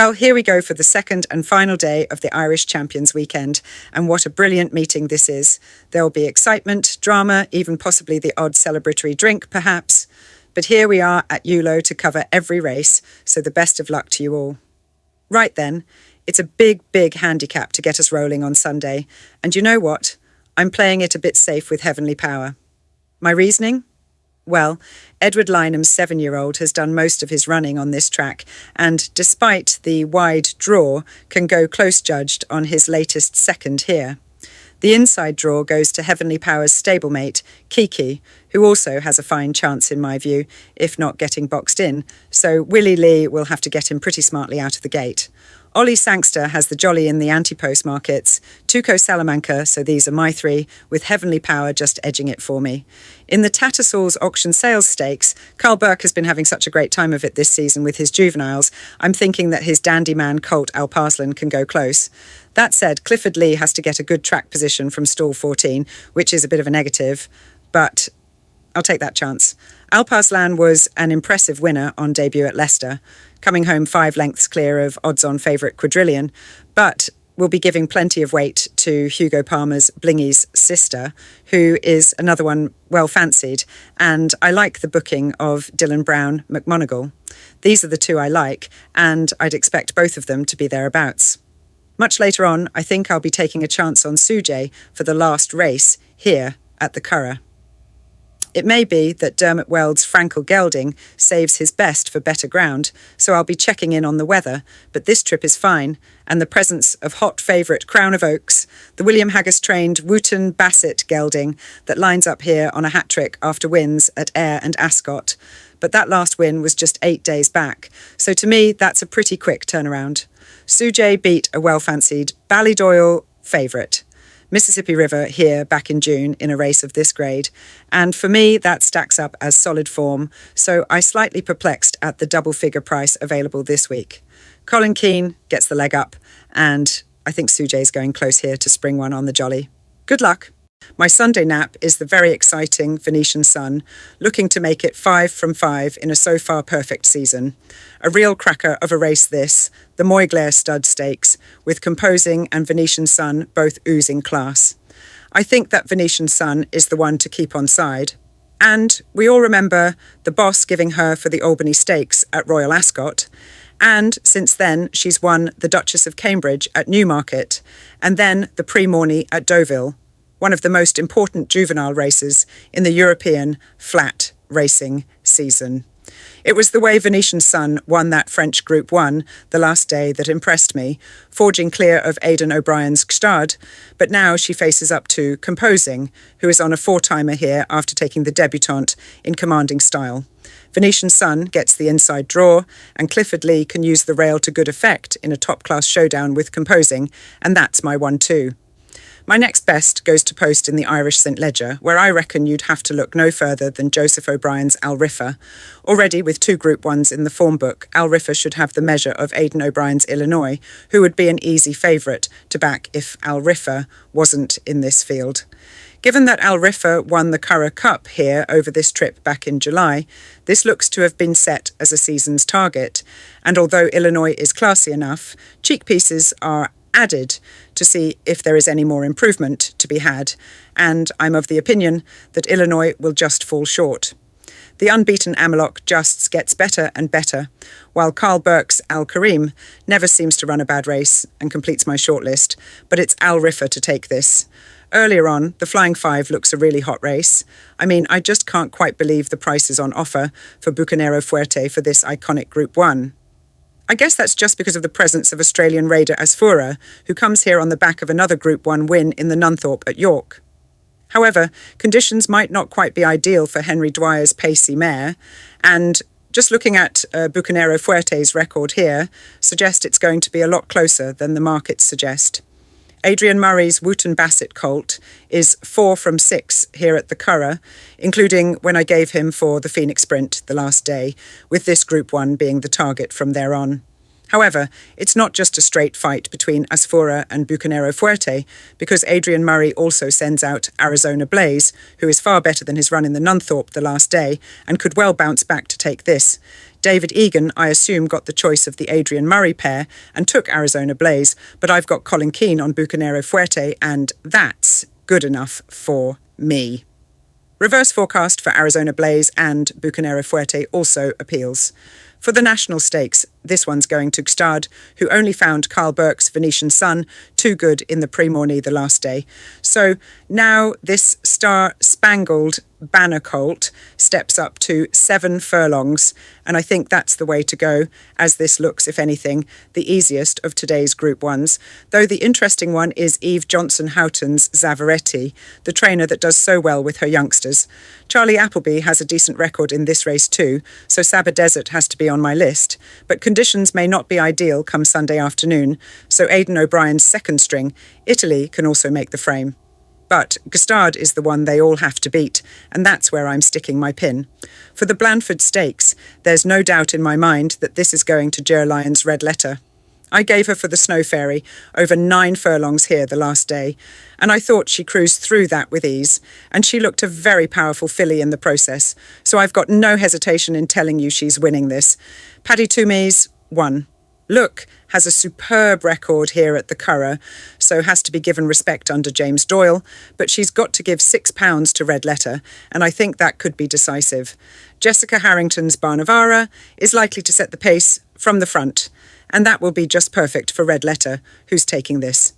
Well, here we go for the second and final day of the Irish Champions weekend, and what a brilliant meeting this is. There will be excitement, drama, even possibly the odd celebratory drink, perhaps. But here we are at ULO to cover every race, so the best of luck to you all. Right then, it's a big, big handicap to get us rolling on Sunday, and you know what? I'm playing it a bit safe with Heavenly Power. My reasoning? Well, Edward Lynham's 7-year-old has done most of his running on this track and, despite the wide draw, can go close judged on his latest second here. The inside draw goes to Heavenly Power's stablemate, Kiki, who also has a fine chance in my view, if not getting boxed in, so Willie Lee will have to get him pretty smartly out of the gate. Ollie Sangster has the jolly in the anti-post markets, Tuco Salamanca, so these are my three, with Heavenly Power just edging it for me. In the Tattersalls Auction Sales Stakes, Carl Burke has been having such a great time of it this season with his juveniles. I'm thinking that his dandy man colt Alparslan can go close. That said, Clifford Lee has to get a good track position from stall 14, which is a bit of a negative, but I'll take that chance. Alparslan was an impressive winner on debut at Leicester, coming home 5 lengths clear of odds-on favourite Quadrillion, but will be giving plenty of weight to Hugo Palmer's Blingy's sister, who is another one well fancied, and I like the booking of Dylan Brown McMonagle. These are the two I like, and I'd expect both of them to be thereabouts. Much later on, I think I'll be taking a chance on Sujay for the last race here at the Curragh. It may be that Dermot Weld's Frankel Gelding saves his best for better ground, so I'll be checking in on the weather, but this trip is fine, and the presence of hot favourite Crown of Oaks, the William Haggis-trained Wooten Bassett Gelding that lines up here on a hat-trick after wins at Ayr and Ascot. But that last win was just 8 days back, so to me that's a pretty quick turnaround. Sujay beat a well-fancied Ballydoyle favourite, Mississippi River, here back in June in a race of this grade, and for me that stacks up as solid form, so I slightly perplexed at the double figure price available this week. Colin Keane gets the leg up, and I think Sujay's going close here to spring one on the jolly. Good luck. My Sunday nap is the very exciting Venetian Sun, looking to make it 5 from 5 in a so far perfect season. A real cracker of a race this, the Moyglare Stud Stakes, with Composing and Venetian Sun both oozing class. I think that Venetian Sun is the one to keep on side. And we all remember the boss giving her for the Albany Stakes at Royal Ascot. And since then, she's won the Duchess of Cambridge at Newmarket, and then the Prix Morny at Deauville, one of the most important juvenile races in the European flat racing season. It was the way Venetian Sun won that French Group 1 the last day that impressed me, forging clear of Aidan O'Brien's Gstad, but now she faces up to Composing, who is on a 4-timer here after taking the debutante in commanding style. Venetian Sun gets the inside draw, and Clifford Lee can use the rail to good effect in a top-class showdown with Composing, and that's my 1-2. My next best goes to post in the Irish St Ledger, where I reckon you'd have to look no further than Joseph O'Brien's Al Riffa. Already with 2 Group 1s in the form book, Al Riffa should have the measure of Aidan O'Brien's Illinois, who would be an easy favourite to back if Al Riffa wasn't in this field. Given that Al Riffa won the Curragh Cup here over this trip back in July, this looks to have been set as a season's target, and although Illinois is classy enough, cheek pieces are added to see if there is any more improvement to be had, and I'm of the opinion that Illinois will just fall short. The unbeaten Amalok just gets better and better, while Carl Burke's Al Karim never seems to run a bad race and completes my shortlist, but it's Al Riffa to take this. Earlier on, the Flying 5 looks a really hot race. I mean, I just can't quite believe the prices on offer for Bucanero Fuerte for this iconic Group 1. I guess that's just because of the presence of Australian raider Asfoora, who comes here on the back of another Group 1 win in the Nunthorpe at York. However, conditions might not quite be ideal for Henry Dwyer's pacey mare, and just looking at Bucanero Fuerte's record here suggests it's going to be a lot closer than the markets suggest. Adrian Murray's Wooten Bassett colt is 4 from 6 here at the Curragh, including when I gave him for the Phoenix Sprint the last day, with this Group 1 being the target from there on. However, it's not just a straight fight between Asfoura and Bucanero Fuerte, because Adrian Murray also sends out Arizona Blaze, who is far better than his run in the Nunthorpe the last day, and could well bounce back to take this. David Egan, I assume, got the choice of the Adrian Murray pair and took Arizona Blaze, but I've got Colin Keane on Bucanero Fuerte, and that's good enough for me. Reverse forecast for Arizona Blaze and Bucanero Fuerte also appeals. For the National Stakes, this one's going to Gstad, who only found Carl Burke's Venetian Sun too good in the Prix Morny the last day. So now this star-spangled banner colt steps up to 7 furlongs, and I think that's the way to go, as this looks, if anything, the easiest of today's Group 1s, though the interesting one is Eve Johnson-Houghton's Zavaretti, the trainer that does so well with her youngsters. Charlie Appleby has a decent record in this race too, so Saba Desert has to be on my list, but conditions may not be ideal come Sunday afternoon, so Aidan O'Brien's second string, Italy, can also make the frame. But Gstad is the one they all have to beat, and that's where I'm sticking my pin. For the Blandford Stakes, there's no doubt in my mind that this is going to Ger Lyon's Red Letter. I gave her for the Snow Fairy, over 9 furlongs here the last day, and I thought she cruised through that with ease, and she looked a very powerful filly in the process, so I've got no hesitation in telling you she's winning this. Paddy Toomey's 1. Look has a superb record here at the Curragh, so has to be given respect under James Doyle, but she's got to give £6 to Red Letter, and I think that could be decisive. Jessica Harrington's Barnavara is likely to set the pace from the front, and that will be just perfect for Red Letter, who's taking this.